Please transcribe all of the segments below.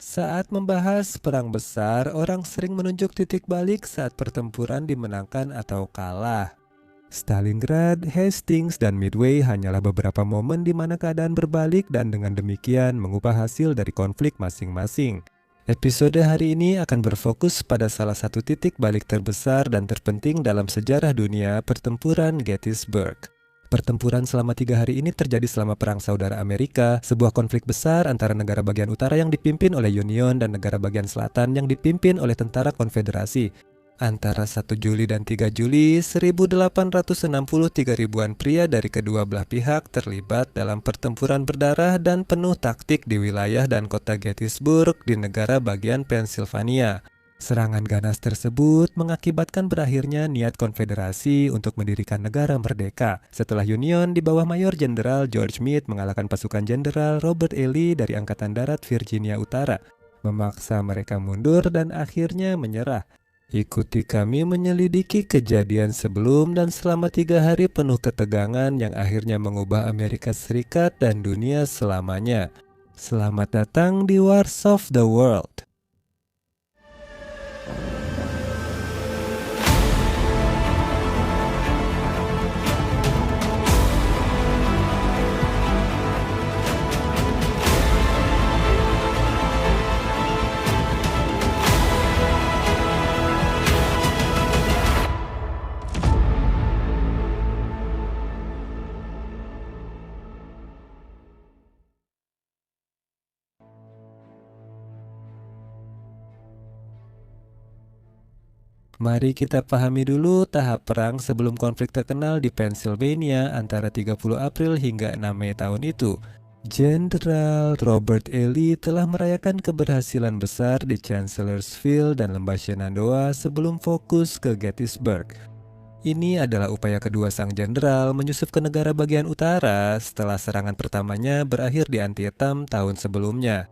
Saat membahas perang besar, orang sering menunjuk titik balik saat pertempuran dimenangkan atau kalah. Stalingrad, Hastings, dan Midway hanyalah beberapa momen di mana keadaan berbalik dan dengan demikian mengubah hasil dari konflik masing-masing. Episode hari ini akan berfokus pada salah satu titik balik terbesar dan terpenting dalam sejarah dunia, pertempuran Gettysburg. Pertempuran selama 3 hari ini terjadi selama Perang Saudara Amerika, sebuah konflik besar antara negara bagian utara yang dipimpin oleh Union dan negara bagian selatan yang dipimpin oleh tentara konfederasi. Antara 1 Juli dan 3 Juli 1863 ribuan pria dari kedua belah pihak terlibat dalam pertempuran berdarah dan penuh taktik di wilayah dan kota Gettysburg di negara bagian Pennsylvania. Serangan ganas tersebut mengakibatkan berakhirnya niat konfederasi untuk mendirikan negara merdeka setelah Union di bawah Mayor Jenderal George Meade mengalahkan pasukan Jenderal Robert E. Lee dari Angkatan Darat Virginia Utara, memaksa mereka mundur dan akhirnya menyerah. Ikuti kami menyelidiki kejadian sebelum dan selama 3 hari penuh ketegangan yang akhirnya mengubah Amerika Serikat dan dunia selamanya. Selamat datang di Wars of the World. Mari kita pahami dulu tahap perang sebelum konflik terkenal di Pennsylvania antara 30 April hingga 6 Mei tahun itu. Jenderal Robert E. Lee telah merayakan keberhasilan besar di Chancellorsville dan Lembah Shenandoah sebelum fokus ke Gettysburg. Ini adalah upaya kedua sang jenderal menyusup ke negara bagian utara setelah serangan pertamanya berakhir di Antietam tahun sebelumnya.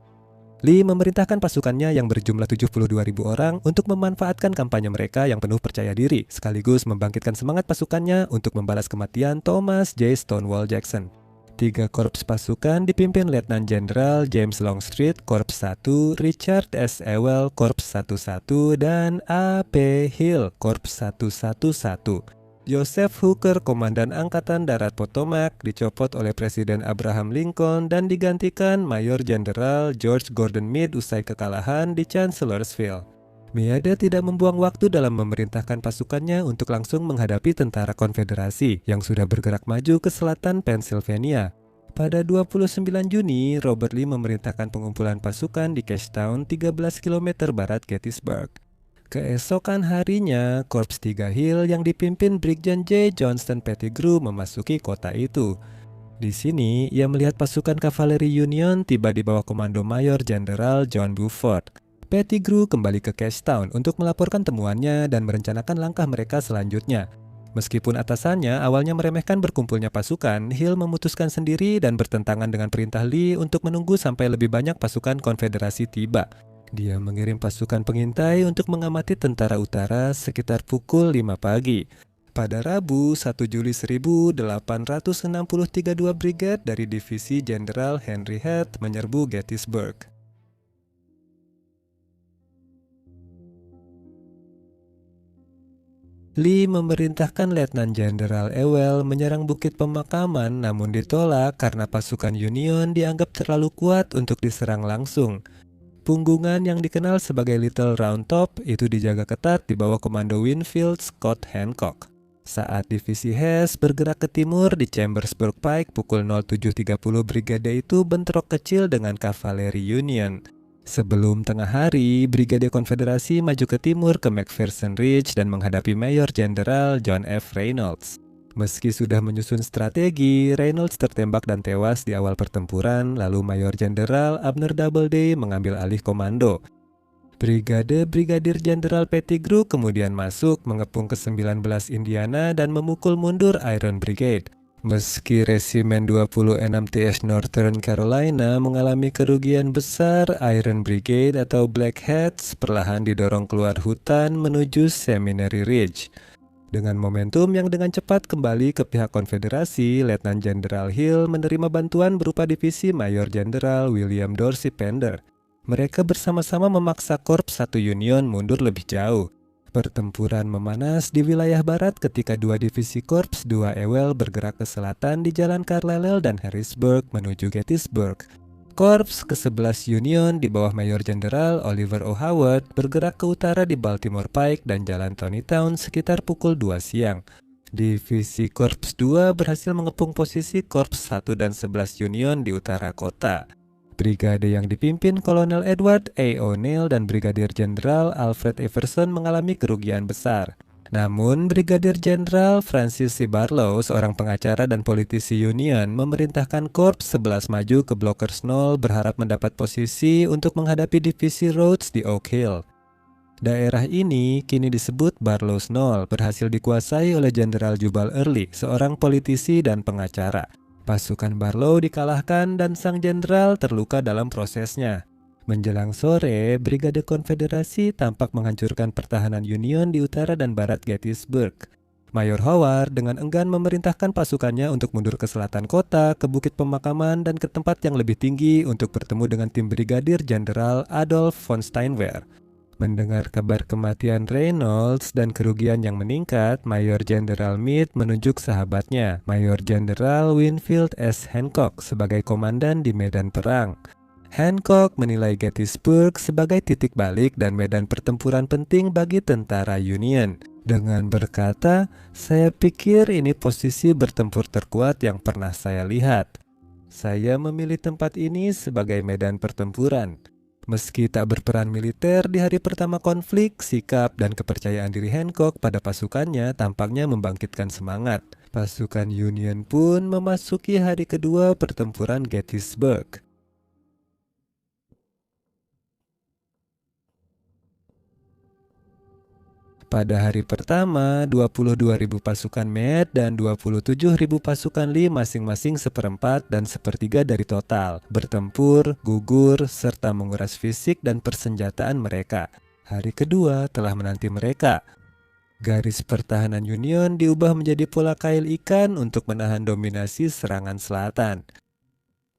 Lee memerintahkan pasukannya yang berjumlah 72.000 orang untuk memanfaatkan kampanye mereka yang penuh percaya diri, sekaligus membangkitkan semangat pasukannya untuk membalas kematian Thomas J. Stonewall Jackson. 3 korps pasukan dipimpin Letnan Jenderal James Longstreet, Korps 1, Richard S. Ewell, Korps 11, dan A. P. Hill, Korps 111. Joseph Hooker, Komandan Angkatan Darat Potomac, dicopot oleh Presiden Abraham Lincoln dan digantikan Mayor Jenderal George Gordon Meade usai kekalahan di Chancellorsville. Meade tidak membuang waktu dalam memerintahkan pasukannya untuk langsung menghadapi tentara konfederasi yang sudah bergerak maju ke selatan Pennsylvania. Pada 29 Juni, Robert Lee memerintahkan pengumpulan pasukan di Cashtown, 13 km barat Gettysburg. Keesokan harinya, Korps 3 Hill yang dipimpin Brigjen J. Johnston Pettigrew memasuki kota itu. Di sini, ia melihat pasukan kavaleri Union tiba di bawah komando Mayor Jenderal John Buford. Pettigrew kembali ke Cashtown untuk melaporkan temuannya dan merencanakan langkah mereka selanjutnya. Meskipun atasannya awalnya meremehkan berkumpulnya pasukan, Hill memutuskan sendiri dan bertentangan dengan perintah Lee untuk menunggu sampai lebih banyak pasukan konfederasi tiba. Dia mengirim pasukan pengintai untuk mengamati tentara utara sekitar pukul 5 pagi. Pada Rabu, 1 Juli 1863 dua brigade dari divisi Jenderal Henry Heth menyerbu Gettysburg. Lee memerintahkan Letnan Jenderal Ewell menyerang Bukit Pemakaman namun ditolak karena pasukan Union dianggap terlalu kuat untuk diserang langsung. Punggungan yang dikenal sebagai Little Round Top itu dijaga ketat di bawah komando Winfield Scott Hancock. Saat divisi Hess bergerak ke timur di Chambersburg Pike pukul 07.30, brigade itu bentrok kecil dengan kavaleri Union. Sebelum tengah hari, brigade konfederasi maju ke timur ke McPherson Ridge dan menghadapi Mayor Jenderal John F. Reynolds. Meski sudah menyusun strategi, Reynolds tertembak dan tewas di awal pertempuran, lalu Mayor Jenderal Abner Doubleday mengambil alih komando. Brigade Brigadir Jenderal Pettigrew kemudian masuk mengepung ke 19 Indiana dan memukul mundur Iron Brigade. Meski Resimen 26 TS Northern Carolina mengalami kerugian besar, Iron Brigade atau Black Hats perlahan didorong keluar hutan menuju Seminary Ridge. Dengan momentum yang dengan cepat kembali ke pihak konfederasi, Letnan Jenderal Hill menerima bantuan berupa divisi Mayor Jenderal William Dorsey Pender. Mereka bersama-sama memaksa Korps 1 Union mundur lebih jauh. Pertempuran memanas di wilayah barat ketika dua divisi Korps 2 Ewell bergerak ke selatan di jalan Carlisle dan Harrisburg menuju Gettysburg. Korps ke-11 Union di bawah Mayor Jenderal Oliver O. Howard bergerak ke utara di Baltimore Pike dan jalan Tonytown sekitar pukul 2 siang. Divisi Korps 2 berhasil mengepung posisi Korps 1 dan 11 Union di utara kota. Brigade yang dipimpin Kolonel Edward A. O'Neill dan Brigadir Jenderal Alfred Everson mengalami kerugian besar. Namun, Brigadir Jenderal Francis C. Barlow, seorang pengacara dan politisi Union, memerintahkan Korps 11 maju ke Blockers Knoll berharap mendapat posisi untuk menghadapi divisi Rhodes di Oak Hill. Daerah ini kini disebut Barlow's Knoll, berhasil dikuasai oleh Jenderal Jubal Early, seorang politisi dan pengacara. Pasukan Barlow dikalahkan dan sang jenderal terluka dalam prosesnya. Menjelang sore, Brigade Konfederasi tampak menghancurkan pertahanan Union di utara dan barat Gettysburg. Mayor Howard dengan enggan memerintahkan pasukannya untuk mundur ke selatan kota, ke bukit pemakaman, dan ke tempat yang lebih tinggi untuk bertemu dengan tim Brigadir Jenderal Adolf von Steinwehr. Mendengar kabar kematian Reynolds dan kerugian yang meningkat, Mayor Jenderal Meade menunjuk sahabatnya, Mayor Jenderal Winfield S. Hancock, sebagai komandan di medan perang. Hancock menilai Gettysburg sebagai titik balik dan medan pertempuran penting bagi tentara Union. Dengan berkata, "Saya pikir ini posisi bertempur terkuat yang pernah saya lihat. Saya memilih tempat ini sebagai medan pertempuran." Meski tak berperan militer di hari pertama konflik, sikap dan kepercayaan diri Hancock pada pasukannya tampaknya membangkitkan semangat. Pasukan Union pun memasuki hari kedua pertempuran Gettysburg. Pada hari pertama, 22.000 pasukan Meade dan 27.000 pasukan Lee masing-masing seperempat dan sepertiga dari total, bertempur, gugur, serta menguras fisik dan persenjataan mereka. Hari kedua telah menanti mereka. Garis pertahanan Union diubah menjadi pola kail ikan untuk menahan dominasi serangan selatan.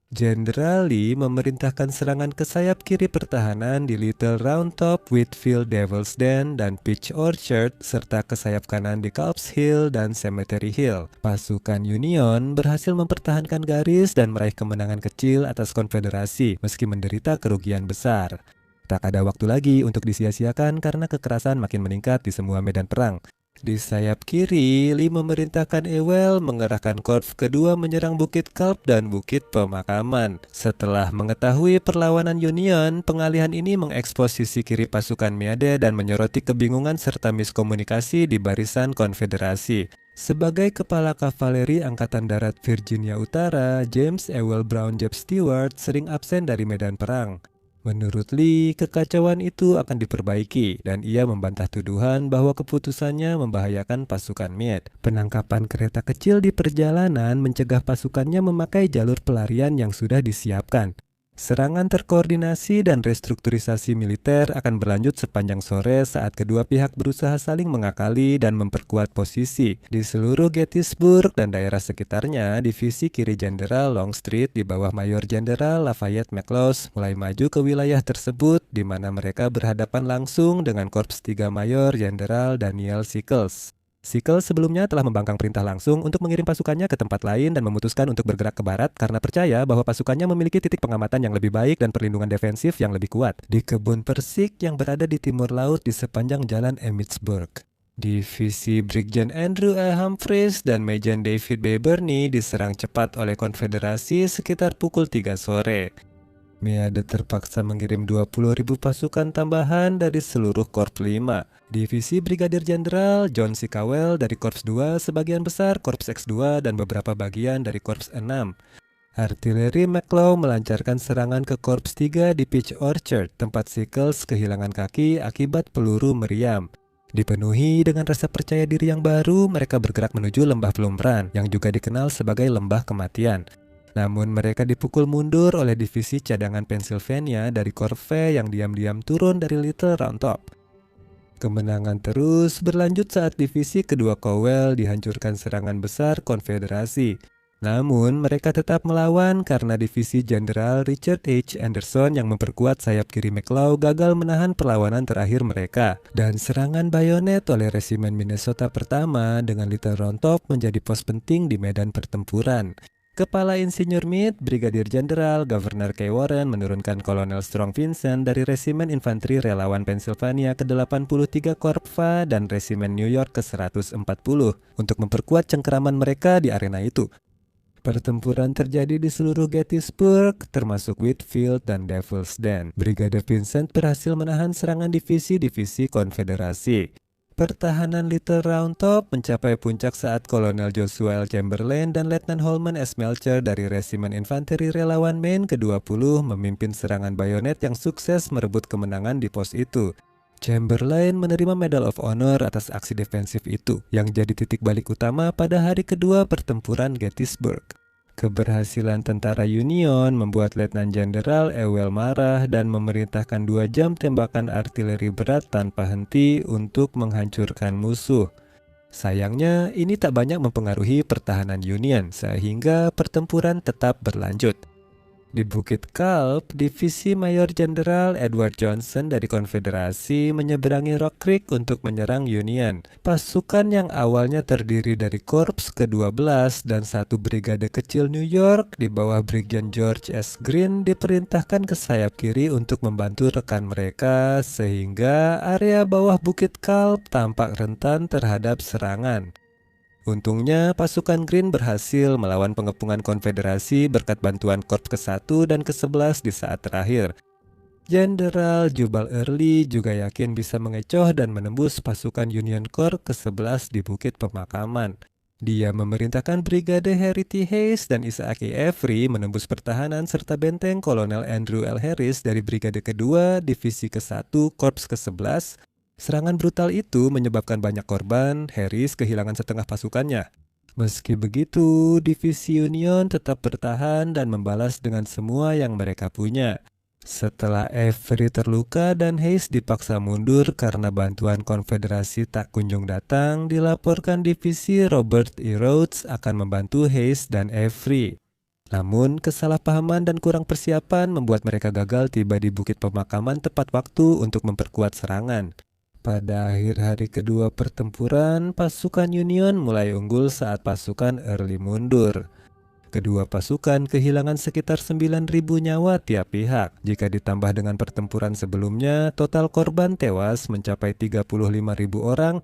Jenderal Lee memerintahkan serangan ke sayap kiri pertahanan di Little Round Top, Whitfield, Devil's Den, dan Peach Orchard, serta ke sayap kanan di Culp's Hill dan Cemetery Hill. Pasukan Union berhasil mempertahankan garis dan meraih kemenangan kecil atas Konfederasi meski menderita kerugian besar. Tak ada waktu lagi untuk disia-siakan karena kekerasan makin meningkat di semua medan perang. Di sayap kiri, Lee memerintahkan Ewell mengerahkan korps kedua menyerang Bukit Culp dan Bukit Pemakaman. Setelah mengetahui perlawanan Union, pengalihan ini mengekspos sisi kiri pasukan Meade dan menyoroti kebingungan serta miskomunikasi di barisan Konfederasi. Sebagai kepala kavaleri Angkatan Darat Virginia Utara, James Ewell Brown Jeb Stewart sering absen dari medan perang. Menurut Lee, kekacauan itu akan diperbaiki dan ia membantah tuduhan bahwa keputusannya membahayakan pasukan Meade. Penangkapan kereta kecil di perjalanan mencegah pasukannya memakai jalur pelarian yang sudah disiapkan. Serangan terkoordinasi dan restrukturisasi militer akan berlanjut sepanjang sore saat kedua pihak berusaha saling mengakali dan memperkuat posisi. Di seluruh Gettysburg dan daerah sekitarnya, divisi kiri Jenderal Longstreet di bawah Mayor Jenderal Lafayette McLaws mulai maju ke wilayah tersebut di mana mereka berhadapan langsung dengan Korps 3 Mayor Jenderal Daniel Sickles. Sickles sebelumnya telah membangkang perintah langsung untuk mengirim pasukannya ke tempat lain dan memutuskan untuk bergerak ke barat karena percaya bahwa pasukannya memiliki titik pengamatan yang lebih baik dan perlindungan defensif yang lebih kuat di kebun persik yang berada di timur laut di sepanjang jalan Emmitsburg. Divisi Brigjen Andrew A. Humphreys dan Majen David B. Birney diserang cepat oleh Konfederasi sekitar pukul 3 sore. Meade terpaksa mengirim 20.000 pasukan tambahan dari seluruh Korps 5. Divisi Brigadir Jenderal John C. Cowell dari Korps 2, sebagian besar Korps X2, dan beberapa bagian dari Korps 6. Artileri McClough melancarkan serangan ke Korps 3 di Peach Orchard, tempat Sickles kehilangan kaki akibat peluru meriam. Dipenuhi dengan rasa percaya diri yang baru, mereka bergerak menuju Lembah Plumran, yang juga dikenal sebagai Lembah Kematian. Namun mereka dipukul mundur oleh divisi cadangan Pennsylvania dari Corfe yang diam-diam turun dari Little Round Top. Kemenangan terus berlanjut saat divisi kedua Cowell dihancurkan serangan besar Konfederasi. Namun, mereka tetap melawan karena divisi Jenderal Richard H. Anderson yang memperkuat sayap kiri McLaw gagal menahan perlawanan terakhir mereka. Dan serangan bayonet oleh Resimen Minnesota pertama dengan Little Round Top menjadi pos penting di medan pertempuran. Kepala Insinyur Meade, Brigadir Jenderal Governor K. Warren menurunkan Kolonel Strong Vincent dari Resimen Infanteri Relawan Pennsylvania ke-83 Korpsva dan Resimen New York ke-140 untuk memperkuat cengkeraman mereka di arena itu. Pertempuran terjadi di seluruh Gettysburg, termasuk Wheatfield dan Devil's Den. Brigade Vincent berhasil menahan serangan divisi-divisi Konfederasi. Pertahanan Little Round Top mencapai puncak saat Kolonel Joshua L. Chamberlain dan Letnan Holman S. Melcher dari Resimen Infanteri Relawan Maine ke-20 memimpin serangan bayonet yang sukses merebut kemenangan di pos itu. Chamberlain menerima Medal of Honor atas aksi defensif itu, yang jadi titik balik utama pada hari kedua pertempuran Gettysburg. Keberhasilan tentara Union membuat Letnan Jenderal Ewell marah dan memerintahkan 2 jam tembakan artileri berat tanpa henti untuk menghancurkan musuh. Sayangnya, ini tak banyak mempengaruhi pertahanan Union, sehingga pertempuran tetap berlanjut. Di Bukit Kalb, Divisi Mayor Jenderal Edward Johnson dari Konfederasi menyeberangi Rock Creek untuk menyerang Union. Pasukan yang awalnya terdiri dari Korps ke-12 dan 1 brigade kecil New York di bawah Brigjen George S. Greene diperintahkan ke sayap kiri untuk membantu rekan mereka sehingga area bawah Bukit Kalb tampak rentan terhadap serangan. Untungnya, pasukan Greene berhasil melawan pengepungan Konfederasi berkat bantuan Korps ke-1 dan ke-11 di saat terakhir. Jenderal Jubal Early juga yakin bisa mengecoh dan menembus pasukan Union Corps ke-11 di Bukit Pemakaman. Dia memerintahkan Brigade Harry T. Hayes dan Isaac A. Avery menembus pertahanan serta benteng Kolonel Andrew L. Harris dari Brigade kedua, Divisi ke-1, Korps ke-11. Serangan brutal itu menyebabkan banyak korban. Harris kehilangan setengah pasukannya. Meski begitu, Divisi Union tetap bertahan dan membalas dengan semua yang mereka punya. Setelah Avery terluka dan Hayes dipaksa mundur karena bantuan Konfederasi tak kunjung datang, dilaporkan Divisi Robert E. Rhodes akan membantu Hayes dan Avery. Namun, kesalahpahaman dan kurang persiapan membuat mereka gagal tiba di Bukit Pemakaman tepat waktu untuk memperkuat serangan. Pada akhir hari kedua pertempuran, pasukan Union mulai unggul saat pasukan Early mundur. Kedua pasukan kehilangan sekitar 9.000 nyawa tiap pihak. Jika ditambah dengan pertempuran sebelumnya, total korban tewas mencapai 35.000 orang.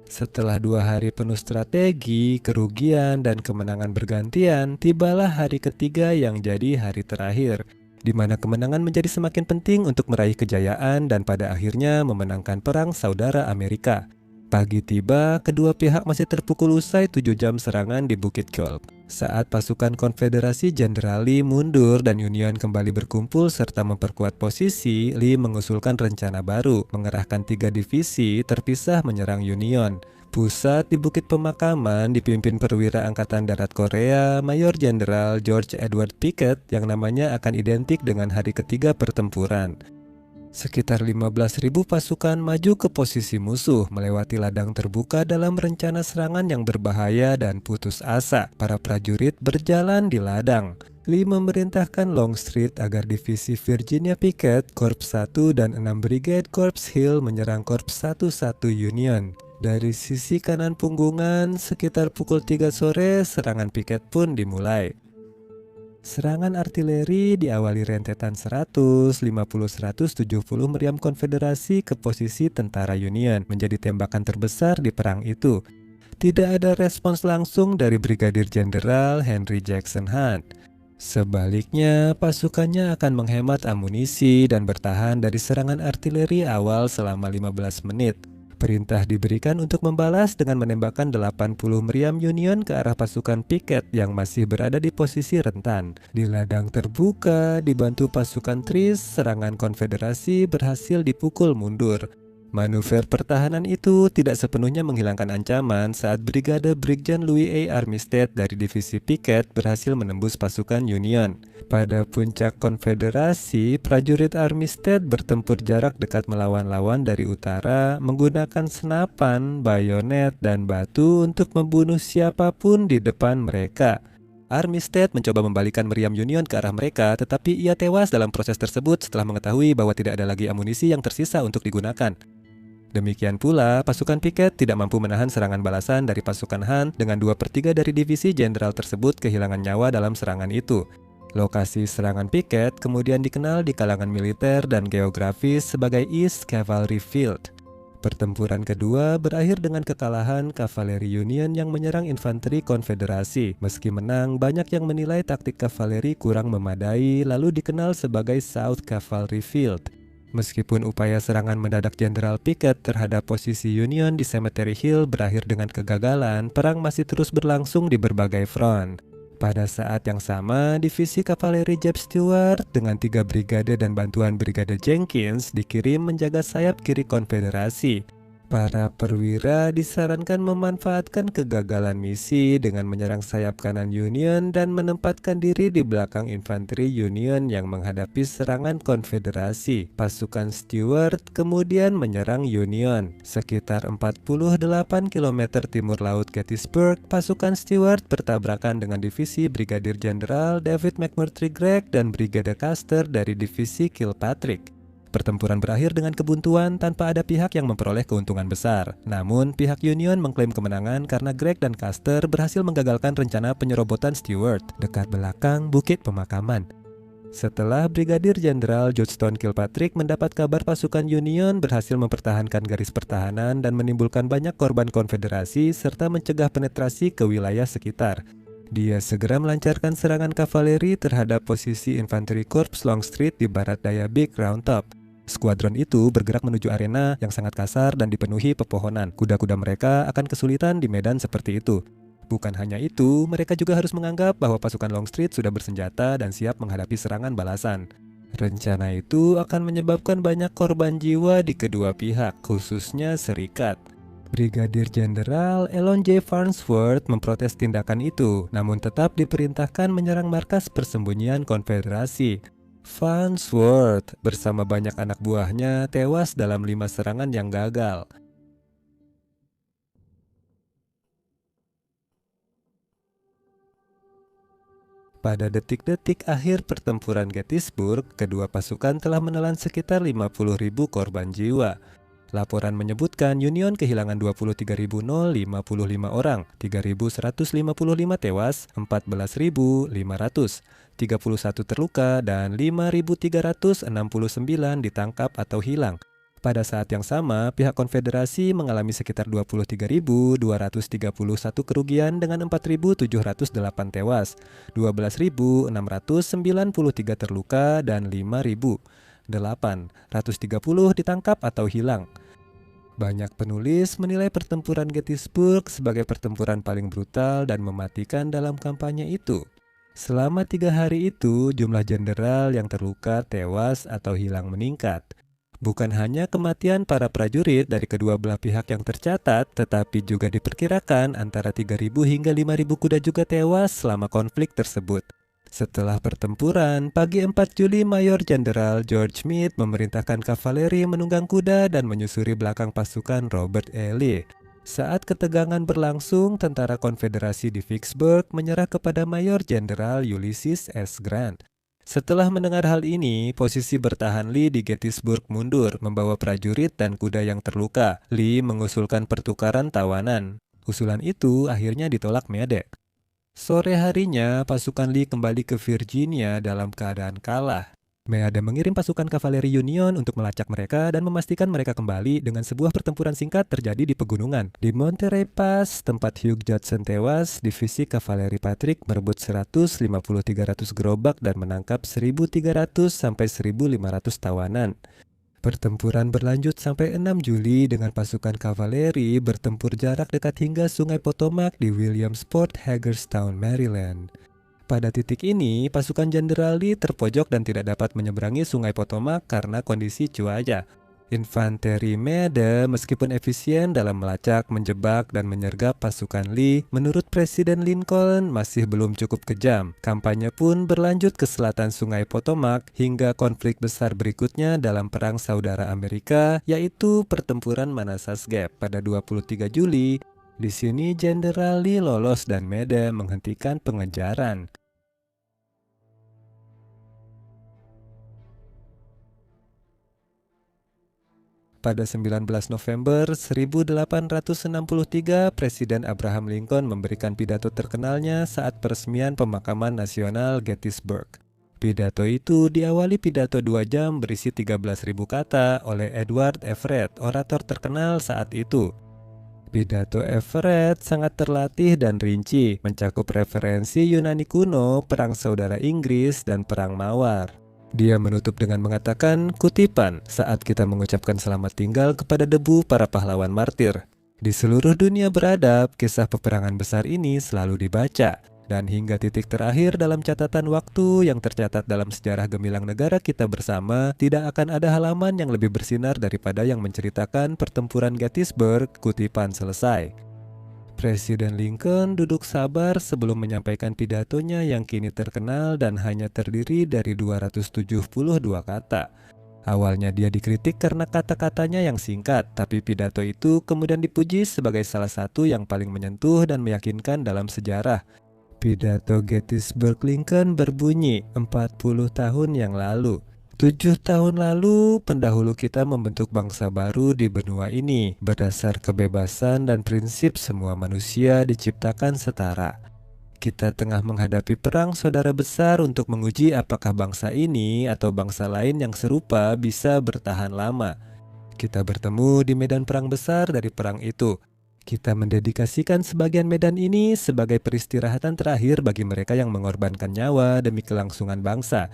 Setelah 2 hari penuh strategi, kerugian, dan kemenangan bergantian, tibalah hari ketiga yang jadi hari terakhir, di mana kemenangan menjadi semakin penting untuk meraih kejayaan dan pada akhirnya memenangkan Perang Saudara Amerika. Pagi tiba, kedua pihak masih terpukul usai 7 jam serangan di Bukit Kalb. Saat pasukan Konfederasi Jenderal Lee mundur dan Union kembali berkumpul serta memperkuat posisi, Lee mengusulkan rencana baru, mengerahkan 3 divisi terpisah menyerang Union. Pusat di Bukit Pemakaman dipimpin perwira Angkatan Darat Korea, Mayor Jenderal George Edward Pickett yang namanya akan identik dengan hari ketiga pertempuran. Sekitar 15.000 pasukan maju ke posisi musuh melewati ladang terbuka dalam rencana serangan yang berbahaya dan putus asa. Para prajurit berjalan di ladang. Lee memerintahkan Longstreet agar divisi Virginia Pickett, Korps 1 dan 6 Brigade Korps Hill menyerang Korps 11 Union. Dari sisi kanan punggungan, sekitar pukul 3 sore, serangan Pickett pun dimulai. Serangan artileri diawali rentetan 150-170 meriam Konfederasi ke posisi tentara Union, menjadi tembakan terbesar di perang itu. Tidak ada respons langsung dari Brigadir Jenderal Henry Jackson Hunt. Sebaliknya, pasukannya akan menghemat amunisi dan bertahan dari serangan artileri awal selama 15 menit. Perintah diberikan untuk membalas dengan menembakkan 80 meriam Union ke arah pasukan Pickett yang masih berada di posisi rentan. Di ladang terbuka, dibantu pasukan Tris, serangan Konfederasi berhasil dipukul mundur. Manuver pertahanan itu tidak sepenuhnya menghilangkan ancaman saat Brigade Brigjen Louis A. Armistead dari Divisi Pickett berhasil menembus pasukan Union. Pada puncak konfederasi, prajurit Armistead bertempur jarak dekat melawan lawan dari utara menggunakan senapan, bayonet, dan batu untuk membunuh siapapun di depan mereka. Armistead mencoba membalikan meriam Union ke arah mereka, tetapi ia tewas dalam proses tersebut setelah mengetahui bahwa tidak ada lagi amunisi yang tersisa untuk digunakan. Demikian pula, pasukan Pickett tidak mampu menahan serangan balasan dari pasukan Hunt dengan 2/3 dari divisi jenderal tersebut kehilangan nyawa dalam serangan itu. Lokasi serangan Pickett kemudian dikenal di kalangan militer dan geografis sebagai East Cavalry Field. Pertempuran kedua berakhir dengan kekalahan kavaleri Union yang menyerang infanteri konfederasi. Meski menang, banyak yang menilai taktik kavaleri kurang memadai lalu dikenal sebagai South Cavalry Field. Meskipun upaya serangan mendadak Jenderal Pickett terhadap posisi Union di Cemetery Hill berakhir dengan kegagalan, perang masih terus berlangsung di berbagai front. Pada saat yang sama, divisi kavaleri Jeb Stuart dengan 3 brigade dan bantuan Brigade Jenkins dikirim menjaga sayap kiri konfederasi. Para perwira disarankan memanfaatkan kegagalan misi dengan menyerang sayap kanan Union dan menempatkan diri di belakang infanteri Union yang menghadapi serangan konfederasi. Pasukan Stuart kemudian menyerang Union. Sekitar 48 km timur laut Gettysburg, pasukan Stuart bertabrakan dengan divisi Brigadir Jenderal David McMurtry Gregg dan Brigade Custer dari divisi Kilpatrick. Pertempuran berakhir dengan kebuntuan tanpa ada pihak yang memperoleh keuntungan besar. Namun, pihak Union mengklaim kemenangan karena Gregg dan Custer berhasil menggagalkan rencana penyerobotan Stuart dekat belakang Bukit Pemakaman. Setelah Brigadir Jenderal Johnston Kilpatrick mendapat kabar pasukan Union berhasil mempertahankan garis pertahanan dan menimbulkan banyak korban konfederasi serta mencegah penetrasi ke wilayah sekitar, dia segera melancarkan serangan kavaleri terhadap posisi infanteri Korps Longstreet di barat daya Big Round Top. Skuadron itu bergerak menuju arena yang sangat kasar dan dipenuhi pepohonan. Kuda-kuda mereka akan kesulitan di medan seperti itu. Bukan hanya itu, mereka juga harus menganggap bahwa pasukan Longstreet sudah bersenjata dan siap menghadapi serangan balasan. Rencana itu akan menyebabkan banyak korban jiwa di kedua pihak, khususnya Serikat. Brigadir Jenderal Elon J. Farnsworth memprotes tindakan itu, namun tetap diperintahkan menyerang markas persembunyian konfederasi. Farnsworth bersama banyak anak buahnya tewas dalam 5 serangan yang gagal. Pada detik-detik akhir pertempuran Gettysburg, kedua pasukan telah menelan sekitar 50.000 korban jiwa. Laporan menyebutkan Union kehilangan 23.055 orang, 3.155 tewas, 14.500, 31 terluka, dan 5.369 ditangkap atau hilang. Pada saat yang sama, pihak konfederasi mengalami sekitar 23.231 kerugian dengan 4.708 tewas, 12.693 terluka, dan 5.830 ditangkap atau hilang. Banyak penulis menilai pertempuran Gettysburg sebagai pertempuran paling brutal dan mematikan dalam kampanye itu. Selama 3 hari itu, jumlah jenderal yang terluka, tewas, atau hilang meningkat. Bukan hanya kematian para prajurit dari kedua belah pihak yang tercatat, tetapi juga diperkirakan antara 3.000 hingga 5.000 kuda juga tewas selama konflik tersebut. Setelah pertempuran, pagi 4 Juli Mayor Jenderal George Meade memerintahkan kavaleri menunggang kuda dan menyusuri belakang pasukan Robert E. Lee. Saat ketegangan berlangsung, tentara konfederasi di Vicksburg menyerah kepada Mayor Jenderal Ulysses S. Grant. Setelah mendengar hal ini, posisi bertahan Lee di Gettysburg mundur, membawa prajurit dan kuda yang terluka. Lee mengusulkan pertukaran tawanan. Usulan itu akhirnya ditolak Meade. Sore harinya, pasukan Lee kembali ke Virginia dalam keadaan kalah. Meade mengirim pasukan kavaleri Union untuk melacak mereka dan memastikan mereka kembali dengan sebuah pertempuran singkat terjadi di pegunungan. Di Monterey Pass, tempat Hugh Judson tewas, divisi kavaleri Patrick merebut 150-300 gerobak dan menangkap 1.300 sampai 1.500 tawanan. Pertempuran berlanjut sampai 6 Juli dengan pasukan kavaleri bertempur jarak dekat hingga Sungai Potomac di Williamsport, Hagerstown, Maryland. Pada titik ini, pasukan Jenderal Lee terpojok dan tidak dapat menyeberangi Sungai Potomac karena kondisi cuaca. Infanteri Meade meskipun efisien dalam melacak, menjebak, dan menyergap pasukan Lee, menurut Presiden Lincoln masih belum cukup kejam. Kampanye pun berlanjut ke selatan Sungai Potomac hingga konflik besar berikutnya dalam Perang Saudara Amerika, yaitu Pertempuran Manassas Gap pada 23 Juli. Di sini Jenderal Lee lolos dan Meade menghentikan pengejaran. Pada 19 November 1863, Presiden Abraham Lincoln memberikan pidato terkenalnya saat peresmian pemakaman nasional Gettysburg. Pidato itu diawali pidato 2 jam berisi 13.000 kata oleh Edward Everett, orator terkenal saat itu. Pidato Everett sangat terlatih dan rinci, mencakup referensi Yunani kuno, Perang Saudara Inggris, dan Perang Mawar. Dia menutup dengan mengatakan, kutipan, saat kita mengucapkan selamat tinggal kepada debu para pahlawan martir. Di seluruh dunia beradab, kisah peperangan besar ini selalu dibaca. Dan hingga titik terakhir dalam catatan waktu yang tercatat dalam sejarah gemilang negara kita bersama, tidak akan ada halaman yang lebih bersinar daripada yang menceritakan pertempuran Gettysburg, kutipan selesai. Presiden Lincoln duduk sabar sebelum menyampaikan pidatonya yang kini terkenal dan hanya terdiri dari 272 kata. Awalnya dia dikritik karena kata-katanya yang singkat, tapi pidato itu kemudian dipuji sebagai salah satu yang paling menyentuh dan meyakinkan dalam sejarah. Pidato Gettysburg Lincoln berbunyi 40 tahun yang lalu. 7 tahun lalu, pendahulu kita membentuk bangsa baru di benua ini berdasar kebebasan dan prinsip semua manusia diciptakan setara. Kita tengah menghadapi perang saudara besar untuk menguji apakah bangsa ini atau bangsa lain yang serupa bisa bertahan lama. Kita bertemu di medan perang besar dari perang itu. Kita mendedikasikan sebagian medan ini sebagai peristirahatan terakhir bagi mereka yang mengorbankan nyawa demi kelangsungan bangsa.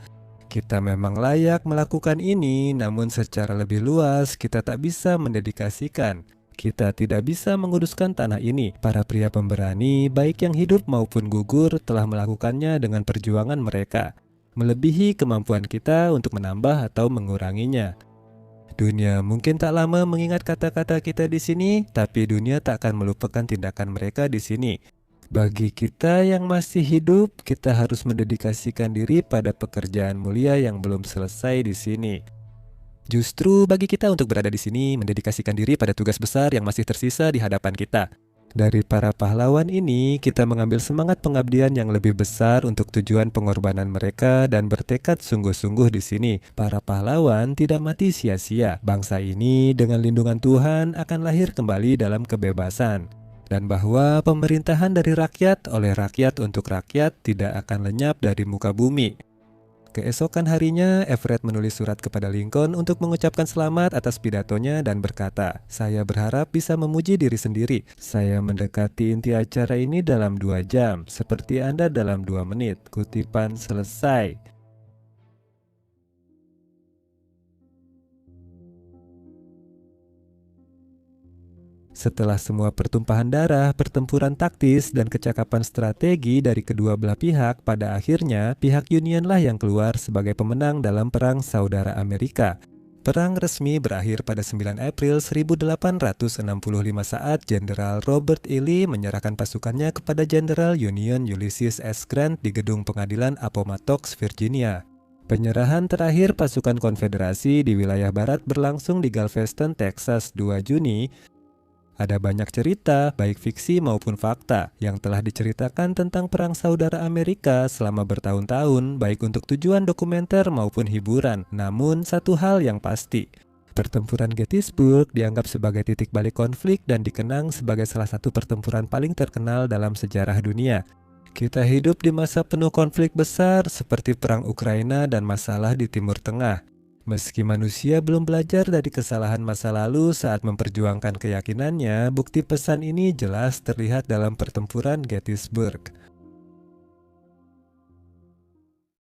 Kita memang layak melakukan ini, namun secara lebih luas kita tak bisa mendedikasikan. Kita tidak bisa menguduskan tanah ini. Para pria pemberani, baik yang hidup maupun gugur, telah melakukannya dengan perjuangan mereka, melebihi kemampuan kita untuk menambah atau menguranginya. Dunia mungkin tak lama mengingat kata-kata kita di sini, tapi dunia tak akan melupakan tindakan mereka di sini. Bagi kita yang masih hidup, kita harus mendedikasikan diri pada pekerjaan mulia yang belum selesai di sini. Justru bagi kita untuk berada di sini, mendedikasikan diri pada tugas besar yang masih tersisa di hadapan kita. Dari para pahlawan ini, kita mengambil semangat pengabdian yang lebih besar untuk tujuan pengorbanan mereka dan bertekad sungguh-sungguh di sini. Para pahlawan tidak mati sia-sia. Bangsa ini dengan lindungan Tuhan akan lahir kembali dalam kebebasan. Dan bahwa pemerintahan dari rakyat oleh rakyat untuk rakyat tidak akan lenyap dari muka bumi. Keesokan harinya, Everett menulis surat kepada Lincoln untuk mengucapkan selamat atas pidatonya dan berkata, "Saya berharap bisa memuji diri sendiri. Saya mendekati inti acara ini dalam 2 jam, seperti Anda dalam 2 menit. Kutipan selesai." Setelah semua pertumpahan darah, pertempuran taktis, dan kecakapan strategi dari kedua belah pihak, pada akhirnya pihak Unionlah yang keluar sebagai pemenang dalam Perang Saudara Amerika. Perang resmi berakhir pada 9 April 1865 saat Jenderal Robert E. Lee menyerahkan pasukannya kepada Jenderal Union Ulysses S. Grant di gedung pengadilan Appomattox, Virginia. Penyerahan terakhir pasukan konfederasi di wilayah barat berlangsung di Galveston, Texas 2 Juni. Ada banyak cerita, baik fiksi maupun fakta, yang telah diceritakan tentang Perang Saudara Amerika selama bertahun-tahun, baik untuk tujuan dokumenter maupun hiburan. Namun, satu hal yang pasti, pertempuran Gettysburg dianggap sebagai titik balik konflik dan dikenang sebagai salah satu pertempuran paling terkenal dalam sejarah dunia. Kita hidup di masa penuh konflik besar seperti Perang Ukraina dan masalah di Timur Tengah. Meski manusia belum belajar dari kesalahan masa lalu saat memperjuangkan keyakinannya, bukti pesan ini jelas terlihat dalam pertempuran Gettysburg.